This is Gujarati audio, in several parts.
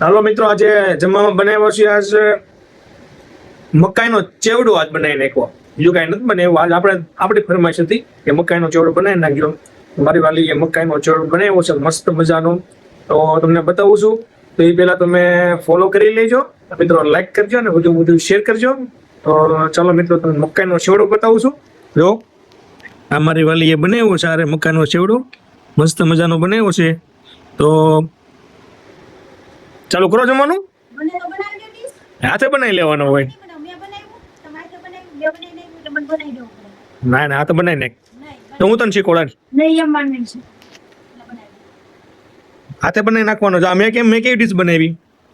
હાલો મિત્રો, આજે જમવામાં બનાવ્યો છે આજ મકાઈનો ચેવડો આજ બનાવી નાખ્યો. બીજું કાંઈ નથી બનાવ્યું. આજ આપણી ફરમાઈશ હતી કે મકાઈનો ચેવડો બનાવી નાખ્યો. મારી વાલીએ મકાઈનો ચેવડો બનાવ્યો છે મસ્ત મજાનો. તો તમને બતાવું છું. તો એ પહેલા તમે ફોલો કરી લેજો મિત્રો, લાઈક કરજો અને વધુ શેર કરજો. તો ચાલો મિત્રો, તમને મકાઈનો ચેવડો બતાવું છું. જો આ મારી વાલીએ બનાવ્યો છે, આ મકાઈનો ચેવડો મસ્ત મજાનો બનાવ્યો છે. તો ચાલુ કરો જમવાનું. હાથે બનાવી લેવાનો હોય. ના ના, હાથે બનાવી નાખ. તો હું તને શીખવાડ. હાથે બનાવી નાખવાનો. મેં કેવી ડીશ બનાવી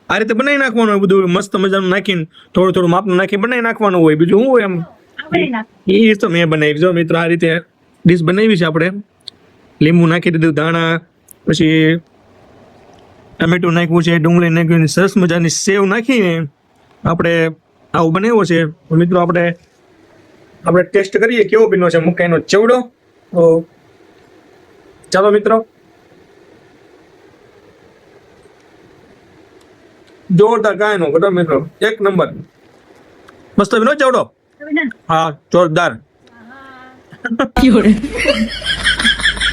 આ રીતે બનાવી નાખવાનું હોય. બધું મસ્ત મજાનું નાખીને થોડું માપનું નાખી બનાવી નાખવાનું હોય. બીજું શું હોય? એમ એ તો મેં બનાવી. જો મિત્રો, આ રીતે ડીશ બનાવી છે આપણે. લીંબુ નાખી દીધું, દાણા, પછી ટમેટું નાખ્યું છે, ડુંગળી નાખ્યું, સરસ મજાની સેવ નાખીને આપણે આવું બનાવ્યો છે. મિત્રો આપણે ટેસ્ટ કરીએ કેવો બન્યો છે મકાઈનો ચેવડો. તો ચાલો મિત્રો, જોરદાર, કાંઈ નો ઘટો મિત્રો, એક નંબર મસ્ત બન્યો ચેવડો. હા, જોરદાર.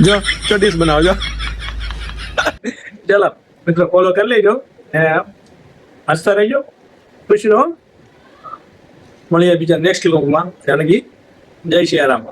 જો ડીશ બનાવો જો. ચાલો મિત્રો, ફોલો કરી લેજો, હસતા રહેજો, ખુશ રહો. મળીએ બીજા નેક્સ્ટ વ્લોગમાં. જાનકી, જય શ્રી રામ.